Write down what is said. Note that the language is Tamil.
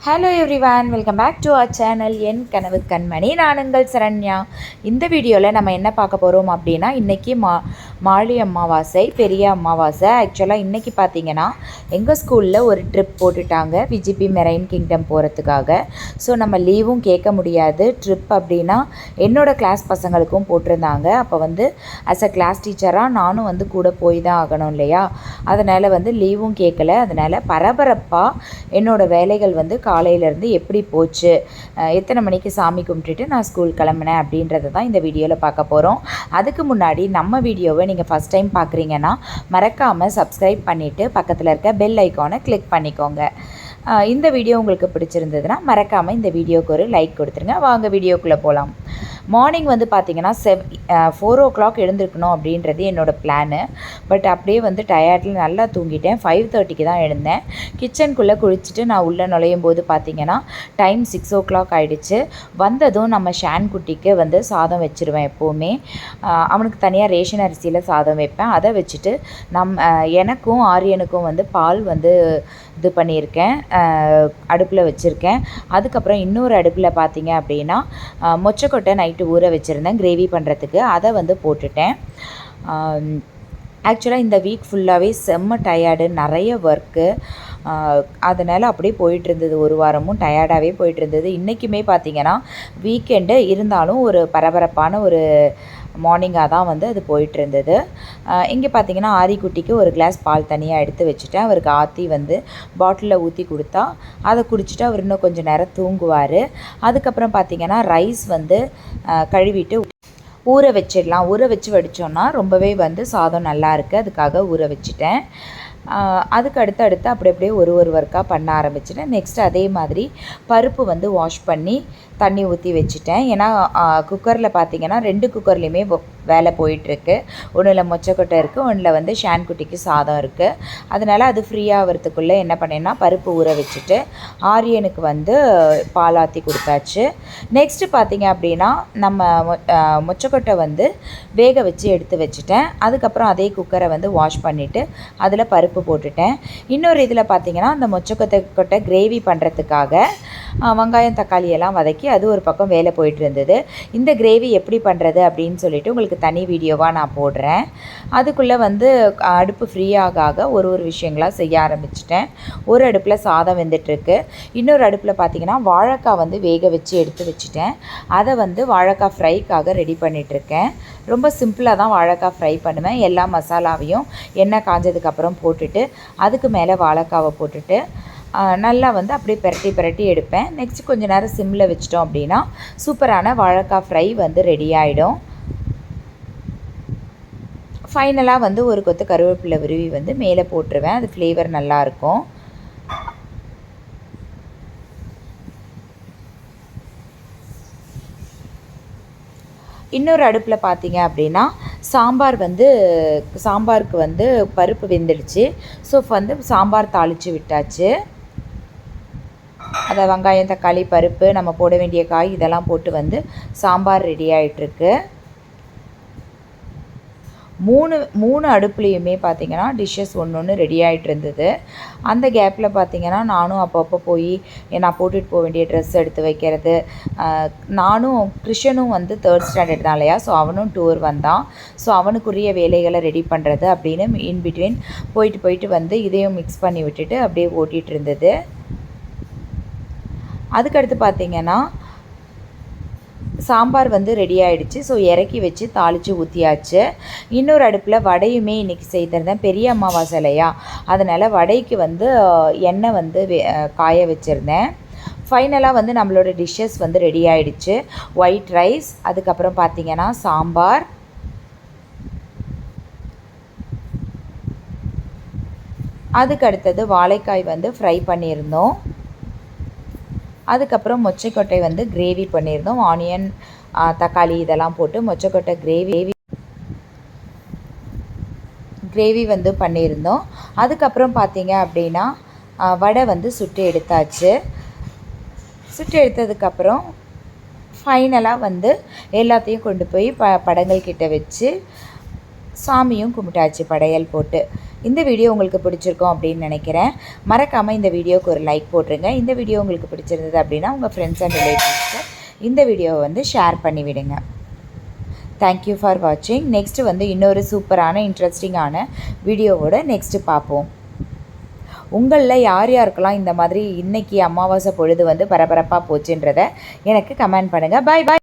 Hello everyone, welcome back to our channel. என் கனவு கண்மணி, நான் உங்கள் சரண்யா. இந்த வீடியோவில் நம்ம என்ன பார்க்க போகிறோம் அப்படின்னா, இன்றைக்கி மாழி அமாவாசை, பெரிய அமாவாசை. ஆக்சுவலாக இன்றைக்கி பார்த்திங்கன்னா எங்கள் ஸ்கூலில் ஒரு ட்ரிப் போட்டுட்டாங்க விஜிபி மெரைன் கிங்டம் போகிறதுக்காக. ஸோ நம்ம லீவும் கேட்க முடியாது. ட்ரிப் அப்படின்னா என்னோடய கிளாஸ் பசங்களுக்கும் போட்டிருந்தாங்க. அப்போ வந்து அஸ் அ கிளாஸ் டீச்சராக நானும் வந்து கூட போய் தான் ஆகணும் இல்லையா? அதனால் வந்து லீவும் கேட்கல. அதனால் பரபரப்பாக என்னோடய வேலைகள் வந்து காலையிலேருந்து எப்படி போச்சு, எத்தனை மணிக்கு சாமி கும்பிட்டுட்டு நான் ஸ்கூல் கிளம்புனேன் அப்படின்றத தான் இந்த வீடியோவில் பார்க்க போகிறோம். அதுக்கு முன்னாடி நம்ம வீடியோவை நீங்கள் ஃபஸ்ட் டைம் பார்க்குறீங்கன்னா மறக்காமல் சப்ஸ்கிரைப் பண்ணிவிட்டு பக்கத்தில் இருக்க பெல் ஐக்கானை கிளிக் பண்ணிக்கோங்க. இந்த வீடியோ உங்களுக்கு பிடிச்சிருந்ததுன்னா மறக்காமல் இந்த வீடியோவுக்கு ஒரு லைக் கொடுத்துருங்க. வாங்க வீடியோக்குள்ளே போகலாம். மார்னிங் வந்து பார்த்திங்கன்னா 4 o'clock எழுந்திருக்கணும் அப்படின்றது என்னோடய பிளானு. பட் அப்படியே வந்து டயர்டில் நல்லா தூங்கிட்டேன். 5:30க்கு தான் எழுந்தேன். கிச்சனுக்குள்ளே குளிச்சுட்டு நான் உள்ளே நுழையும் போது பார்த்திங்கன்னா டைம் 6 o'clock ஆகிடுச்சு. வந்ததும் நம்ம ஷான் குட்டிக்கு வந்து சாதம் வச்சுருவேன். எப்போவுமே அவனுக்கு தனியாக ரேஷன் அரிசியில் சாதம் வைப்பேன். அதை வச்சுட்டு எனக்கும் ஆரியனுக்கும் வந்து பால் வந்து இது பண்ணியிருக்கேன், அடுப்பில் வச்சுருக்கேன். அதுக்கப்புறம் இன்னொரு அடுப்பில் பார்த்திங்க அப்படின்னா மொச்சக்கொட்டை நைட்டு ஊற வச்சுருந்தேன் கிரேவி பண்ணுறதுக்கு. அதை வந்து போட்டுட்டேன். ஆக்சுவலாக இந்த வீக் ஃபுல்லாகவே செம்ம டயர்டு, நிறைய ஒர்க்கு. அதனால் அப்படியே போயிட்டுருந்தது. ஒரு வாரமும் டயர்டாகவே போயிட்டுருந்தது. இன்றைக்குமே பார்த்திங்கன்னா வீக்கெண்டு இருந்தாலும் ஒரு பரபரப்பான ஒரு மார்னிங்காக தான் வந்து அது போயிட்டுருந்தது. இங்கே பார்த்திங்கன்னா ஆரிக்குட்டிக்கு ஒரு கிளாஸ் பால் தனியாக எடுத்து வச்சுட்டேன். அவருக்கு ஆற்றி வந்து பாட்டிலில் ஊற்றி கொடுத்தா அதை குடிச்சிட்டு அவர் இன்னும் கொஞ்சம் நேரம் தூங்குவார். அதுக்கப்புறம் பார்த்திங்கன்னா ரைஸ் வந்து கழுவிட்டு ஊற வச்சிடலாம். ஊற வச்சு வடித்தோன்னா ரொம்பவே வந்து சாதம் நல்லா இருக்குது, அதுக்காக ஊற வச்சுட்டேன். அதுக்கு அடுத்து அப்படியே ஒரு ஒர்க்காக பண்ண ஆரம்பிச்சிட்டேன். நெக்ஸ்ட் அதே மாதிரி பருப்பு வந்து வாஷ் பண்ணி தண்ணி ஊற்றி வச்சுட்டேன். ஏன்னா குக்கரில் பார்த்திங்கன்னா 2 குக்கர்லேயுமே வேலை போயிட்டுருக்கு. ஒன்றில் மொச்சக்கொட்டை இருக்குது, ஒன்றில் வந்து ஷான் குட்டிக்கு சாதம் இருக்குது. அதனால் அது ஃப்ரீயாகிறதுக்குள்ளே என்ன பண்ணேன்னா பருப்பு ஊற வச்சுட்டு ஆரியனுக்கு வந்து பால் ஆற்றி கொடுத்தாச்சு. நெக்ஸ்ட்டு பார்த்திங்க அப்படின்னா நம்ம மொச்சக்கொட்டை வந்து வேக வச்சு எடுத்து வச்சுட்டேன். அதுக்கப்புறம் அதே குக்கரை வந்து வாஷ் பண்ணிவிட்டு அதில் பருப்பு போட்டுட்டேன். இன்னொரு இதில் பார்த்திங்கன்னா அந்த மொச்சக்கொட்டை கிரேவி பண்ணுறதுக்காக வெங்காயம் தக்காளி எல்லாம் வதக்கி அது ஒரு பக்கம் வேலை போயிட்டு இருந்தது. இந்த கிரேவி எப்படி பண்ணுறது அப்படின்னு சொல்லிட்டு உங்களுக்கு தனி வீடியோவாக நான் போடுறேன். அதுக்குள்ளே வந்து அடுப்பு ஃப்ரீயாக ஒரு விஷயங்களாக செய்ய ஆரம்பிச்சிட்டேன். ஒரு அடுப்பில் சாதம் வெந்துட்டுருக்கு, இன்னொரு அடுப்பில் பார்த்திங்கன்னா வாழைக்காய் வந்து வேக வச்சு எடுத்து வச்சுட்டேன். அதை வந்து வாழைக்காய் ஃப்ரைக்காக ரெடி பண்ணிகிட்ருக்கேன். ரொம்ப சிம்பிளாக தான் வாழைக்காய் ஃப்ரை பண்ணுவேன். எல்லா மசாலாவையும் எண்ணெய் காஞ்சதுக்கப்புறம் போட்டுட்டு அதுக்கு மேலே வாழைக்காவை போட்டுட்டு நல்லா வந்து அப்படியே பிரட்டி எடுப்பேன். நெக்ஸ்ட் கொஞ்சம் நேரம் சிம்மில் வச்சிட்டோம் அப்படின்னா சூப்பரான வாழைக்காய் ஃப்ரை வந்து ரெடி ஆகிடும். ஃபைனலாக வந்து ஒரு கொத்து கருவேப்பிலை உருவி வந்து மேலே போட்டுருவேன். அது ஃப்ளேவர் நல்லாயிருக்கும். இன்னொரு அடுப்பில் பார்த்திங்க அப்படின்னா சாம்பாருக்கு வந்து பருப்பு வெந்துடுச்சு. ஸோ வந்து சாம்பார் தாளித்து விட்டாச்சு. அதை வெங்காயம் தக்காளி பருப்பு நம்ம போட வேண்டிய காய் இதெல்லாம் போட்டு வந்து சாம்பார் ரெடி ஆகிட்டுருக்கு. மூணு அடுப்புலேயுமே பார்த்திங்கன்னா டிஷ்ஷஸ் ஒன்று ரெடி ஆகிட்டு இருந்தது. அந்த கேப்பில் பார்த்திங்கன்னா நானும் அப்பப்போ போய் நான் போட்டுட்டு போக வேண்டிய ட்ரெஸ் எடுத்து வைக்கிறது. நானும் கிருஷ்ணனும் வந்து 3rd standard தான் இல்லையா, ஸோ அவனும் டூர் வந்தான். ஸோ அவனுக்குரிய வேலைகளை ரெடி பண்ணுறது அப்படின்னு இன்பிட்வீன் போயிட்டு வந்து இதையும் மிக்ஸ் பண்ணி விட்டுட்டு அப்படியே ஓட்டிகிட்டு இருந்தது. அதுக்கடுத்து பார்த்திங்கன்னா சாம்பார் வந்து ரெடி ஆகிடுச்சு. ஸோ இறக்கி வச்சு தாளித்து ஊற்றியாச்சு. இன்னொரு அடுப்பில் வடையுமே இன்றைக்கி செய்திருந்தேன். பெரிய அமாவாசை இல்லையா, அதனால் வடைக்கு வந்து எண்ணெய் வந்து காய வச்சுருந்தேன். ஃபைனலாக வந்து நம்மளோட டிஷ்ஷஸ் வந்து ரெடி ஆகிடுச்சு. ஒயிட் ரைஸ், அதுக்கப்புறம் பார்த்திங்கன்னா சாம்பார், அதுக்கு அடுத்தது வாழைக்காய் வந்து ஃப்ரை பண்ணியிருந்தோம். அதுக்கப்புறம் மொச்சக்கொட்டை வந்து கிரேவி பண்ணியிருந்தோம். ஆனியன் தக்காளி இதெல்லாம் போட்டு மொச்சக்கொட்டை கிரேவி வந்து பண்ணியிருந்தோம். அதுக்கப்புறம் பார்த்திங்க அப்படின்னா வடை வந்து சுட்டு எடுத்தாச்சு. சுட்டு எடுத்ததுக்கப்புறம் ஃபைனலாக வந்து எல்லாத்தையும் கொண்டு போய் படங்கள் கிட்ட வச்சு சாமியும் கும்பிட்டாச்சு படையல் போட்டு. இந்த வீடியோ உங்களுக்கு பிடிச்சிருக்கோம் அப்படின்னு நினைக்கிறேன். மறக்காமல் இந்த வீடியோவுக்கு ஒரு லைக் போட்டுருங்க. இந்த வீடியோ உங்களுக்கு பிடிச்சிருந்தது அப்படின்னா உங்கள் ஃப்ரெண்ட்ஸ் அண்ட் ரிலேட்டிவ்ஸ்க்கு இந்த வீடியோவை வந்து ஷேர் பண்ணிவிடுங்க. தேங்க்யூ ஃபார் வாட்சிங். நெக்ஸ்ட்டு வந்து இன்னொரு சூப்பரான இன்ட்ரெஸ்டிங்கான வீடியோவோட நெக்ஸ்ட்டு பார்ப்போம். உங்களில் யார் யாருக்கெல்லாம் இந்த மாதிரி இன்றைக்கி அமாவாசை பொழுது வந்து பரபரப்பாக போச்சுன்றதை எனக்கு கமெண்ட் பண்ணுங்கள். பாய் பாய்.